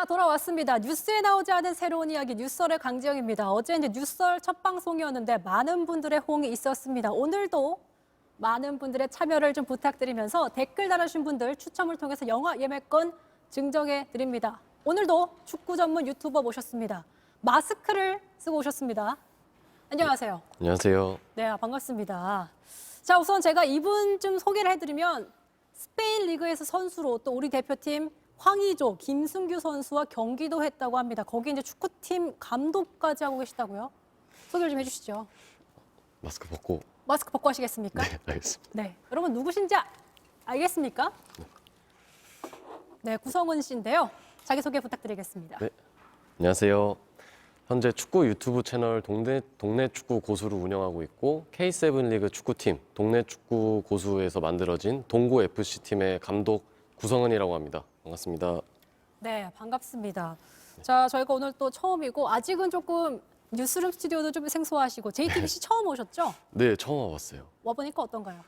자, 돌아왔습니다. 뉴스에 나오지 않은 새로운 이야기 뉴썰의 강지영입니다. 어제 이제 뉴썰 첫 방송이었는데 많은 분들의 호응이 있었습니다. 오늘도 많은 분들의 참여를 좀 부탁드리면서 댓글 달아주신 분들 추첨을 통해서 영화 예매권 증정해 드립니다. 오늘도 축구 전문 유튜버 모셨습니다. 마스크를 쓰고 오셨습니다. 안녕하세요. 안녕하세요. 네, 반갑습니다. 자, 우선 제가 이분 좀 소개를 해드리면 스페인 리그에서 선수로 또 우리 대표팀 황의조, 김승규 선수와 경기도 했다고 합니다. 거기 이제 축구팀 감독까지 하고 계시다고요? 소개를 좀 해주시죠. 마스크 벗고. 마스크 벗고 하시겠습니까? 네, 알겠습니다. 네, 여러분 누구신지 알겠습니까? 네, 구성은 씨인데요. 자기소개 부탁드리겠습니다. 네, 안녕하세요. 현재 축구 유튜브 채널 동네 축구 고수를 운영하고 있고 K7 리그 축구팀 동네 축구 고수에서 만들어진 동고 FC 팀의 감독 구성은이라고 합니다. 반갑습니다. 네, 반갑습니다. 자, 저희가 오늘 또 처음이고 아직은 조금 뉴스룸 스튜디오도 좀 생소하시고 JTBC 처음 오셨죠? 네, 처음 와봤어요. 와보니까 어떤가요?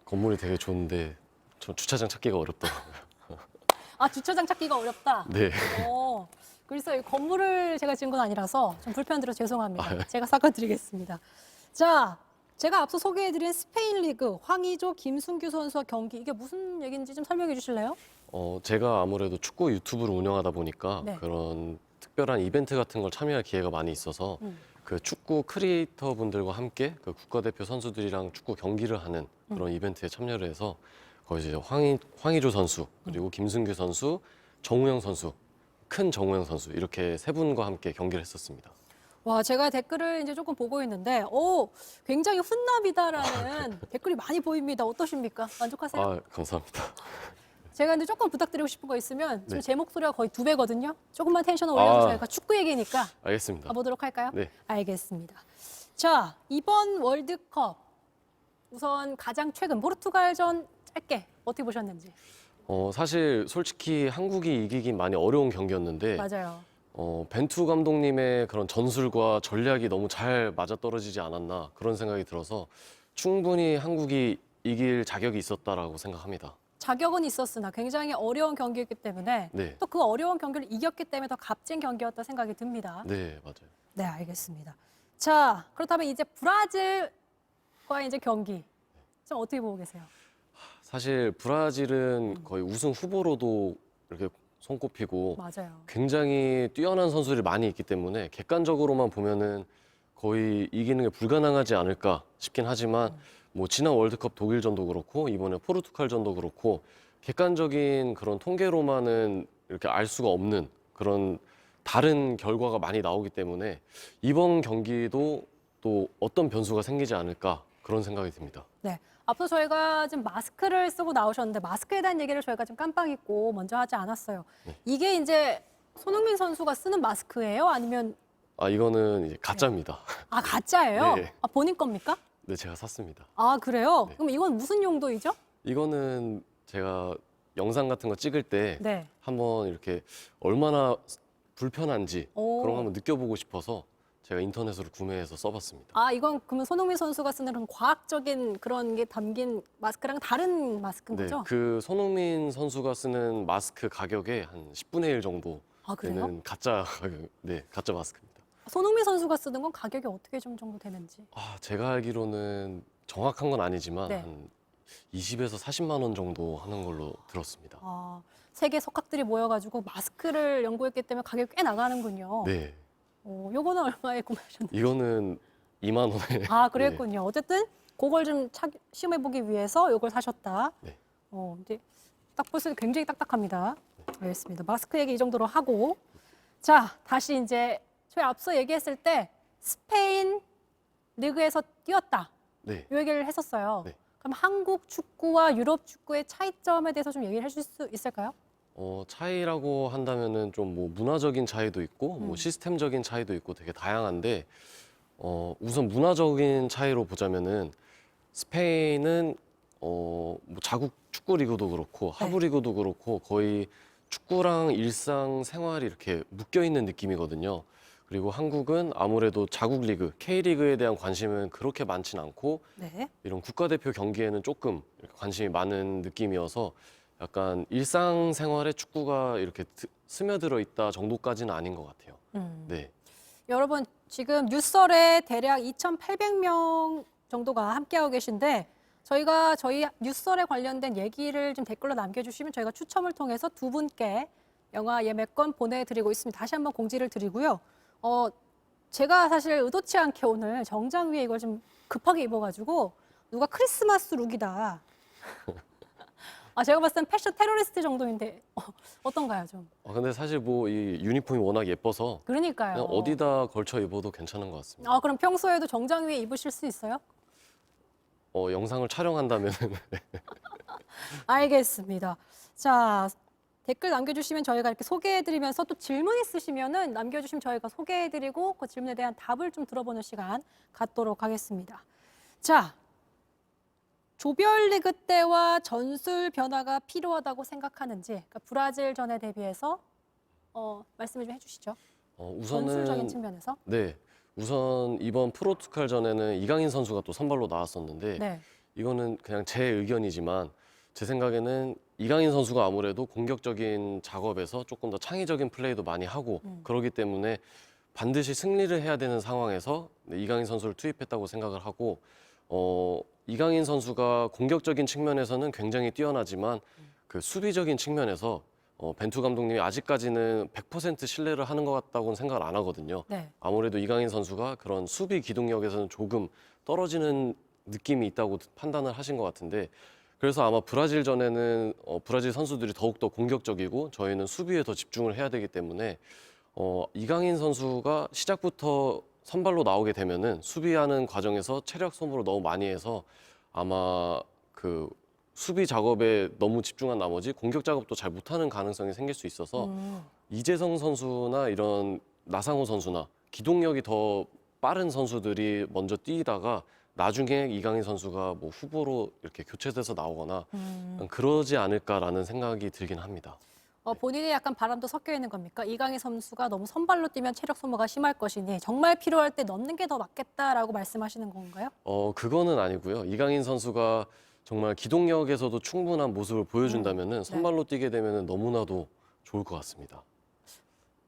건물이 되게 좋은데 저 주차장 찾기가 어렵더라고요. 아, 주차장 찾기가 어렵다. 네. 그래서 이 건물을 제가 지은 건 아니라서 좀 불편드려 죄송합니다. 네. 제가 사과드리겠습니다. 자, 제가 앞서 소개해드린 스페인 리그 황의조, 김승규 선수와 경기 이게 무슨 얘기인지 좀 설명해 주실래요? 제가 아무래도 축구 유튜브를 운영하다 보니까 네. 그런 특별한 이벤트 같은 걸 참여할 기회가 많이 있어서 그 축구 크리에이터 분들과 함께 그 국가대표 선수들이랑 축구 경기를 하는 그런 이벤트에 참여를 해서 거기서 이제 황의조 선수 그리고 김승규 선수, 정우영 선수, 큰 정우영 선수 이렇게 세 분과 함께 경기를 했었습니다. 와, 제가 댓글을 이제 조금 보고 있는데, 굉장히 훈남이다라는 댓글이 많이 보입니다. 어떠십니까? 만족하세요? 아, 감사합니다. 제가 근데 조금 부탁드리고 싶은 거 있으면 지금 네. 제 목소리가 거의 2배거든요. 조금만 텐션을 올려서 아. 저희가 축구 얘기니까 알겠습니다. 가보도록 할까요? 네. 알겠습니다. 자, 이번 월드컵 우선 가장 최근 포르투갈전 짧게 어떻게 보셨는지. 사실 솔직히 한국이 이기긴 많이 어려운 경기였는데 맞아요. 벤투 감독님의 그런 전술과 전략이 너무 잘 맞아떨어지지 않았나 그런 생각이 들어서 충분히 한국이 이길 자격이 있었다라고 생각합니다. 자격은 있었으나 굉장히 어려운 경기였기 때문에 네. 또 그 어려운 경기를 이겼기 때문에 더 값진 경기였다 생각이 듭니다. 네, 맞아요. 네, 알겠습니다. 자, 그렇다면 이제 브라질과 이제 경기 좀 어떻게 보고 계세요? 사실 브라질은 거의 우승 후보로도 이렇게 손꼽히고 맞아요. 굉장히 뛰어난 선수들이 많이 있기 때문에 객관적으로만 보면은 거의 이기는 게 불가능하지 않을까 싶긴 하지만 뭐 지난 월드컵 독일전도 그렇고 이번에 포르투갈전도 그렇고 객관적인 그런 통계로만은 이렇게 알 수가 없는 그런 다른 결과가 많이 나오기 때문에 이번 경기도 또 어떤 변수가 생기지 않을까 그런 생각이 듭니다. 네. 앞서 저희가 지금 마스크를 쓰고 나오셨는데 마스크에 대한 얘기를 저희가 좀 깜빡 잊고 먼저 하지 않았어요. 네. 이게 이제 손흥민 선수가 쓰는 마스크예요? 아니면 이거는 이제 가짜입니다. 가짜예요? 네. 본인 겁니까? 네, 제가 샀습니다. 아, 그래요? 네. 그럼 이건 무슨 용도이죠? 이거는 제가 영상 같은 거 찍을 때 네. 한번 이렇게 얼마나 불편한지 오. 그런 거 한번 느껴보고 싶어서 제가 인터넷으로 구매해서 써봤습니다. 이건 그러면 손흥민 선수가 쓰는 그런 과학적인 그런 게 담긴 마스크랑 다른 마스크인 네, 거죠? 그 손흥민 선수가 쓰는 마스크 가격의 한 10분의 1 정도 그래요? 되는 가짜 가격, 네, 가짜 마스크입니다. 손흥민 선수가 쓰는 건 가격이 어떻게 좀 정도 되는지. 제가 알기로는 정확한 건 아니지만 네. 한 20에서 40만 원 정도 하는 걸로 들었습니다. 세계 석학들이 모여가지고 마스크를 연구했기 때문에 가격이 꽤 나가는군요. 네, 요거는 얼마에 구매하셨나요? 이거는 2만 원에. 그랬군요. 어쨌든 그걸 좀 시험해보기 위해서 요걸 사셨다. 네. 이제 딱 볼수록 굉장히 딱딱합니다. 알겠습니다. 마스크 얘기 이 정도로 하고. 자, 다시 이제 저희 앞서 얘기했을 때 스페인 리그에서 뛰었다. 네. 이 얘기를 했었어요. 네. 그럼 한국 축구와 유럽 축구의 차이점에 대해서 좀 얘기를 해줄 수 있을까요? 차이라고 한다면은 좀 뭐 문화적인 차이도 있고 뭐 시스템적인 차이도 있고 되게 다양한데 우선 문화적인 차이로 보자면은 스페인은 뭐 자국 축구 리그도 그렇고 하부 리그도 그렇고 거의 축구랑 일상 생활이 이렇게 묶여 있는 느낌이거든요. 그리고 한국은 아무래도 자국 리그, K리그에 대한 관심은 그렇게 많진 않고 네. 이런 국가대표 경기에는 조금 이렇게 관심이 많은 느낌이어서 약간 일상생활에 축구가 이렇게 스며들어 있다 정도까지는 아닌 것 같아요. 네. 여러분 지금 뉴설에 대략 2,800명 정도가 함께하고 계신데 저희가 저희 뉴설에 관련된 얘기를 좀 댓글로 남겨주시면 저희가 추첨을 통해서 두 분께 영화 예매권 보내드리고 있습니다. 다시 한번 공지를 드리고요. 제가 사실 의도치 않게 오늘 정장 위에 이걸 좀 급하게 입어가지고 누가 크리스마스 룩이다. 제가 봤을 땐 패션 테러리스트 정도인데 어떤가요 좀? 근데 사실 뭐 이 유니폼이 워낙 예뻐서 그러니까요. 그냥 어디다 걸쳐 입어도 괜찮은 것 같습니다. 그럼 평소에도 정장 위에 입으실 수 있어요? 영상을 촬영한다면 알겠습니다. 자, 댓글 남겨주시면 저희가 이렇게 소개해드리면서 또 질문 있으시면은 남겨주시면 저희가 소개해드리고 그 질문에 대한 답을 좀 들어보는 시간 갖도록 하겠습니다. 자, 조별리그 때와 전술 변화가 필요하다고 생각하는지, 그러니까 브라질전에 대비해서 말씀을 좀 해주시죠. 전술적인 우선은 측면에서. 네. 우선 이번 포르투갈전에는 이강인 선수가 또 선발로 나왔었는데 네. 이거는 그냥 제 의견이지만 제 생각에는 이강인 선수가 아무래도 공격적인 작업에서 조금 더 창의적인 플레이도 많이 하고 그러기 때문에 반드시 승리를 해야 되는 상황에서 이강인 선수를 투입했다고 생각을 하고 이강인 선수가 공격적인 측면에서는 굉장히 뛰어나지만 그 수비적인 측면에서 벤투 감독님이 아직까지는 100% 신뢰를 하는 것 같다고는 생각을 안 하거든요. 네. 아무래도 이강인 선수가 그런 수비 기동력에서는 조금 떨어지는 느낌이 있다고 판단을 하신 것 같은데 그래서 아마 브라질전에는 브라질 선수들이 더욱더 공격적이고 저희는 수비에 더 집중을 해야 되기 때문에 이강인 선수가 시작부터 선발로 나오게 되면은 수비하는 과정에서 체력 소모를 너무 많이 해서 아마 그 수비 작업에 너무 집중한 나머지 공격 작업도 잘 못하는 가능성이 생길 수 있어서 이재성 선수나 이런 나상호 선수나 기동력이 더 빠른 선수들이 먼저 뛰다가 나중에 이강인 선수가 뭐 후보로 이렇게 교체돼서 나오거나 그러지 않을까라는 생각이 들긴 합니다. 본인의 약간 바람도 섞여 있는 겁니까? 이강인 선수가 너무 선발로 뛰면 체력 소모가 심할 것이니 정말 필요할 때 넣는 게 더 맞겠다라고 말씀하시는 건가요? 그거는 아니고요. 이강인 선수가 정말 기동력에서도 충분한 모습을 보여준다면은 선발로 뛰게 되면은 너무나도 좋을 것 같습니다.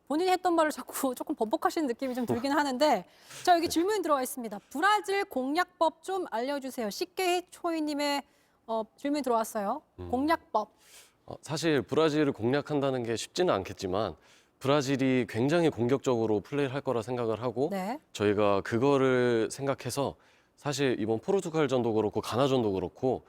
본인이 했던 말을 자꾸 조금 번복하시는 느낌이 좀 들긴 하는데 자 여기 질문이 들어와 있습니다. 브라질 공략법 좀 알려주세요. 쉽게 초이님의 질문이 들어왔어요. 공략법. 사실 브라질을 공략한다는 게 쉽지는 않겠지만 브라질이 굉장히 공격적으로 플레이를 할 거라 생각을 하고 네. 저희가 그거를 생각해서 사실 이번 포르투갈전도 그렇고 가나전도 그렇고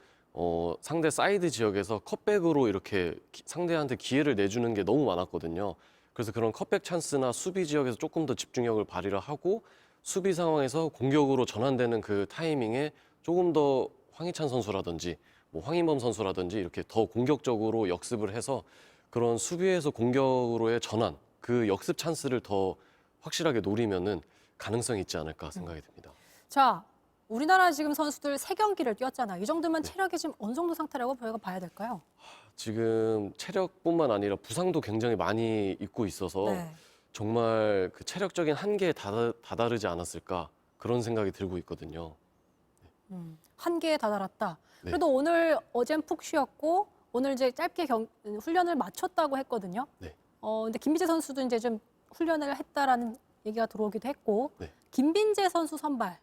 상대 사이드 지역에서 컷백으로 이렇게 상대한테 기회를 내주는 게 너무 많았거든요. 그래서 그런 컷백 찬스나 수비 지역에서 조금 더 집중력을 발휘를 하고 수비 상황에서 공격으로 전환되는 그 타이밍에 조금 더 황희찬 선수라든지 뭐 황인범 선수라든지 이렇게 더 공격적으로 역습을 해서 그런 수비에서 공격으로의 전환, 그 역습 찬스를 더 확실하게 노리면은 가능성이 있지 않을까 생각이 듭니다. 자 우리나라 지금 선수들 3경기를 뛰었잖아요. 이 정도면 체력이 지금 어느 정도 상태라고 저희가 봐야 될까요? 지금 체력뿐만 아니라 부상도 굉장히 많이 입고 있어서 네. 정말 그 체력적인 한계에 다다르지 않았을까 그런 생각이 들고 있거든요. 한계에 다다랐다. 네. 그래도 오늘 어젠 푹 쉬었고 오늘 이제 짧게 훈련을 마쳤다고 했거든요. 네. 근데 김민재 선수도 이제 좀 훈련을 했다라는 얘기가 들어오기도 했고 네. 김민재 선수 선발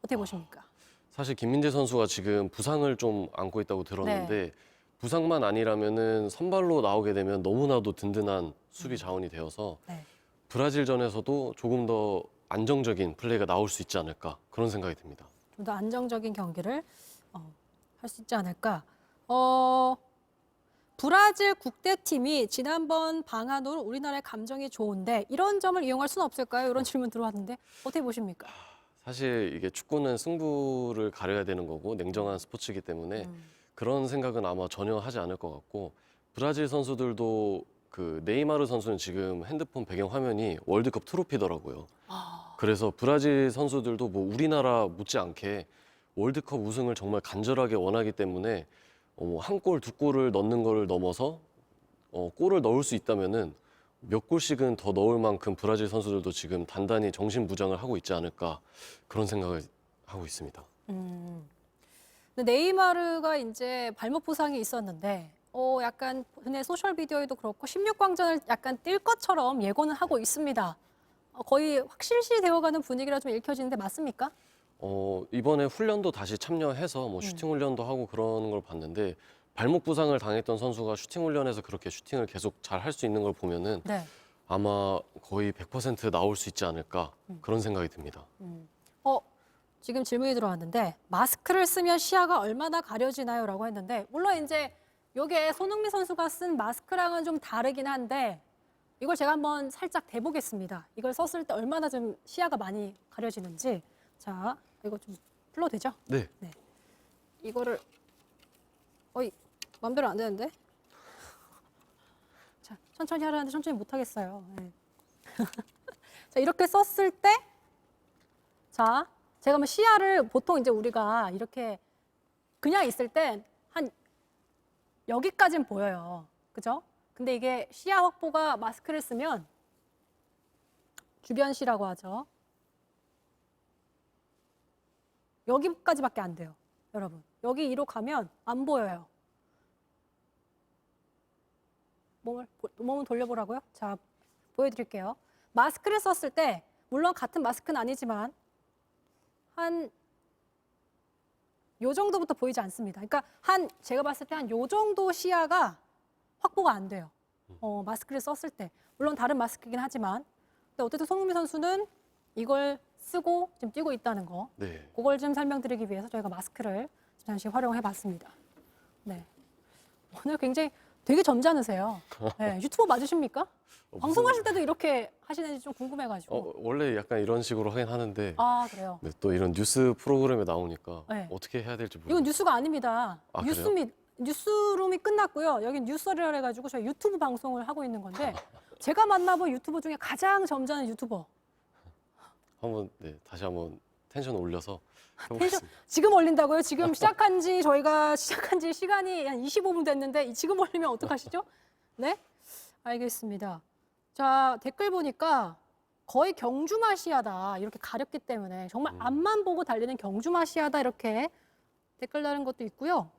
어떻게 보십니까? 사실 김민재 선수가 지금 부상을 좀 안고 있다고 들었는데 부상만 아니라면은 선발로 나오게 되면 너무나도 든든한 수비 자원이 되어서 네. 브라질전에서도 조금 더 안정적인 플레이가 나올 수 있지 않을까 그런 생각이 듭니다. 좀 더 안정적인 경기를 할 수 있지 않을까. 브라질 국대팀이 지난번 방한으로 우리나라의 감정이 좋은데 이런 점을 이용할 수는 없을까요? 이런 질문 들어왔는데 어떻게 보십니까? 사실 이게 축구는 승부를 가려야 되는 거고 냉정한 스포츠이기 때문에 그런 생각은 아마 전혀 하지 않을 것 같고 브라질 선수들도 그 네이마르 선수는 지금 핸드폰 배경 화면이 월드컵 트로피더라고요. 그래서 브라질 선수들도 뭐 우리나라 못지않게 월드컵 우승을 정말 간절하게 원하기 때문에 한 골, 두 골을 넣는 거를 넘어서 골을 넣을 수 있다면은 몇 골씩은 더 넣을 만큼 브라질 선수들도 지금 단단히 정신부장을 하고 있지 않을까 그런 생각을 하고 있습니다. 근데 네이마르가 이제 발목 부상이 있었는데 약간 본인의 소셜 미디어에도 그렇고 16강전을 약간 뛸 것처럼 예고는 하고 있습니다. 거의 확실시 되어가는 분위기라 좀 읽혀지는데 맞습니까? 이번에 훈련도 다시 참여해서 뭐 슈팅 훈련도 하고 그러는 걸 봤는데 발목 부상을 당했던 선수가 슈팅 훈련에서 그렇게 슈팅을 계속 잘 할 수 있는 걸 보면은 네. 아마 거의 100% 나올 수 있지 않을까 그런 생각이 듭니다. 지금 질문이 들어왔는데 마스크를 쓰면 시야가 얼마나 가려지나요? 라고 했는데 물론 이제 이게 손흥민 선수가 쓴 마스크랑은 좀 다르긴 한데 이걸 제가 한번 살짝 대보겠습니다. 이걸 썼을 때 얼마나 좀 시야가 많이 가려지는지. 자, 이거 좀 풀러도 되죠? 네. 이거를 마음대로 안 되는데? 자, 천천히 하라는데 천천히 못 하겠어요. 네. 자, 이렇게 썼을 때 자, 제가 뭐 시야를 보통 이제 우리가 이렇게 그냥 있을 땐 한 여기까지는 보여요. 그죠? 근데 이게 시야 확보가 마스크를 쓰면 주변시라고 하죠. 여기까지밖에 안 돼요. 여러분. 여기 이로 가면 안 보여요. 몸을 돌려보라고요? 자, 보여드릴게요. 마스크를 썼을 때 물론 같은 마스크는 아니지만 한 요 정도부터 보이지 않습니다. 그러니까 제가 봤을 때 한 요 정도 시야가 확보가 안 돼요. 마스크를 썼을 때. 물론 다른 마스크이긴 하지만. 근데 어쨌든 손흥민 선수는 이걸 쓰고 지금 뛰고 있다는 거. 네. 그걸 좀 설명드리기 위해서 저희가 마스크를 잠시 활용해 봤습니다. 네. 오늘 굉장히 되게 점잖으세요. 네, 유튜버 맞으십니까? 방송하실 때도 이렇게 하시는지 좀 궁금해가지고. 원래 약간 이런 식으로 하긴 하는데 아, 그래요? 네, 또 이런 뉴스 프로그램에 나오니까 네. 어떻게 해야 될지 이건 모르겠어요. 뉴스가 아닙니다. 아, 그래요? 뉴스룸이 끝났고요. 여긴 뉴스를 해가지고 저희 유튜브 방송을 하고 있는 건데 제가 만나본 유튜버 중에 가장 점잖은 유튜버. 한번 다시 한번 텐션 올려서 텐션 해보겠습니다. 지금 올린다고요? 지금 저희가 시작한 지 시간이 한 25분 됐는데 지금 올리면 어떡하시죠? 네? 알겠습니다. 자, 댓글 보니까 거의 경주마시아다 이렇게 가렸기 때문에 정말 앞만 보고 달리는 경주마시아다 이렇게 댓글 다는 것도 있고요.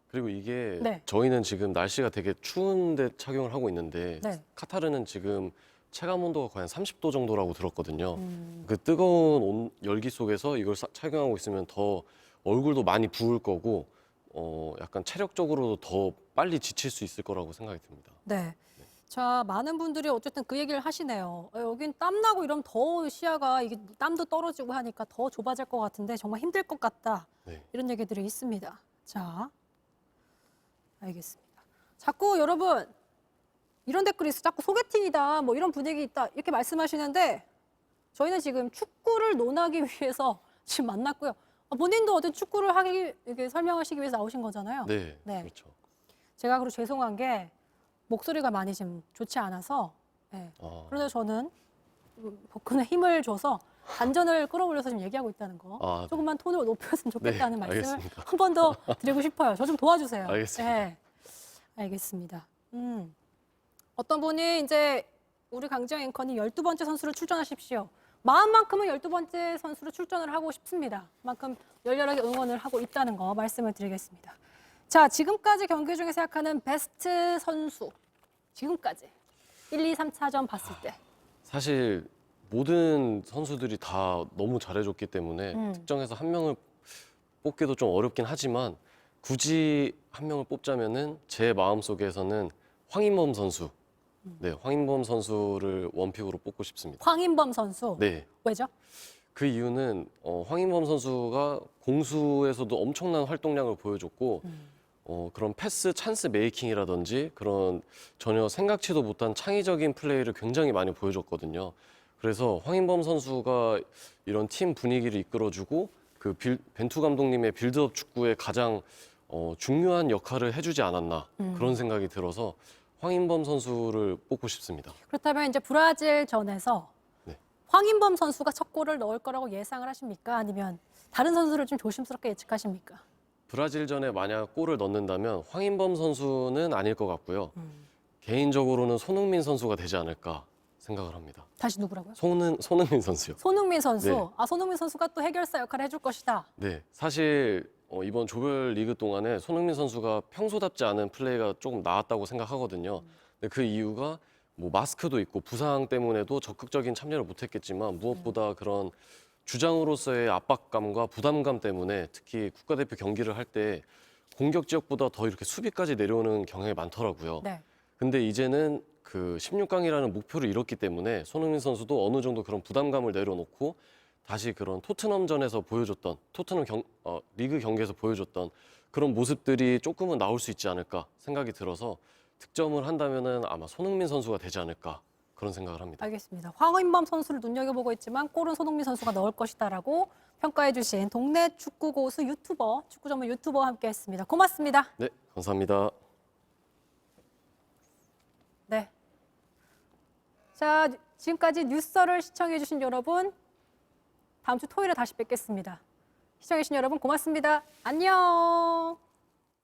그리고 이게 네. 저희는 지금 날씨가 되게 추운데 착용을 하고 있는데 네. 카타르는 지금 체감 온도가 거의 한 30도 정도라고 들었거든요. 그 뜨거운 열기 속에서 이걸 착용하고 있으면 더 얼굴도 많이 부을 거고 약간 체력적으로도 더 빨리 지칠 수 있을 거라고 생각이 듭니다. 네. 자, 많은 분들이 어쨌든 그 얘기를 하시네요. 여긴 땀 나고 이러면 더 시야가 이게 땀도 떨어지고 하니까 더 좁아질 것 같은데 정말 힘들 것 같다. 네. 이런 얘기들이 있습니다. 자, 알겠습니다. 자꾸 여러분 이런 댓글이 있어. 자꾸 소개팅이다. 뭐 이런 분위기 있다. 이렇게 말씀하시는데 저희는 지금 축구를 논하기 위해서 지금 만났고요. 본인도 어떤 축구를 이렇게 설명하시기 위해서 나오신 거잖아요. 네, 네. 그렇죠. 제가 그리고 죄송한 게 목소리가 많이 지금 좋지 않아서 네. 그런데 저는 복근에 힘을 줘서 안전을 끌어올려서 지금 얘기하고 있다는 거. 아, 네. 조금만 톤을 높였으면 좋겠다는 네, 말씀을 알겠습니다. 한 번 더 드리고 싶어요. 저 좀 도와주세요. 알겠습니다. 네. 알겠습니다. 어떤 분이 이제 우리 강지영 앵커님 12번째 선수를 출전하십시오. 마음만큼은 12번째 선수로 출전을 하고 싶습니다. 그만큼 열렬하게 응원을 하고 있다는 거 말씀을 드리겠습니다. 자, 지금까지 경기 중에 생각하는 베스트 선수. 지금까지 1, 2, 3차전 봤을 때. 사실 모든 선수들이 다 너무 잘해줬기 때문에 특정해서 한 명을 뽑기도 좀 어렵긴 하지만 굳이 한 명을 뽑자면은 제 마음속에서는 황인범 선수. 네, 황인범 선수를 원픽으로 뽑고 싶습니다. 황인범 선수. 네. 왜죠? 그 이유는 황인범 선수가 공수에서도 엄청난 활동량을 보여줬고 그런 패스 찬스 메이킹이라든지 그런 전혀 생각지도 못한 창의적인 플레이를 굉장히 많이 보여줬거든요. 그래서 황인범 선수가 이런 팀 분위기를 이끌어주고 그 벤투 감독님의 빌드업 축구에 가장 중요한 역할을 해주지 않았나 그런 생각이 들어서 황인범 선수를 뽑고 싶습니다. 그렇다면 이제 브라질전에서 네. 황인범 선수가 첫 골을 넣을 거라고 예상을 하십니까? 아니면 다른 선수를 좀 조심스럽게 예측하십니까? 브라질전에 만약 골을 넣는다면 황인범 선수는 아닐 것 같고요. 개인적으로는 손흥민 선수가 되지 않을까 생각을 합니다. 다시 누구라고요? 손흥민 선수요. 손흥민 선수. 네. 손흥민 선수가 또 해결사 역할을 해줄 것이다. 네, 사실 이번 조별 리그 동안에 손흥민 선수가 평소답지 않은 플레이가 조금 나왔다고 생각하거든요. 근데 그 이유가 뭐 마스크도 있고 부상 때문에도 적극적인 참여를 못했겠지만 무엇보다 그런 주장으로서의 압박감과 부담감 때문에 특히 국가대표 경기를 할 때 공격 지역보다 더 이렇게 수비까지 내려오는 경향이 많더라고요. 네. 근데 이제는 그 16강이라는 목표를 이뤘기 때문에 손흥민 선수도 어느 정도 그런 부담감을 내려놓고 다시 그런 토트넘전에서 보여줬던 리그 경기에서 보여줬던 그런 모습들이 조금은 나올 수 있지 않을까 생각이 들어서 득점을 한다면은 아마 손흥민 선수가 되지 않을까 그런 생각을 합니다. 알겠습니다. 황인범 선수를 눈여겨보고 있지만 골은 손흥민 선수가 넣을 것이다라고 평가해 주신 동네 축구 고수 유튜버, 축구 전문 유튜버와 함께했습니다. 고맙습니다. 네, 감사합니다. 네. 자, 지금까지 뉴스를 시청해 주신 여러분, 다음 주 토요일에 다시 뵙겠습니다. 시청해 주신 여러분 고맙습니다. 안녕.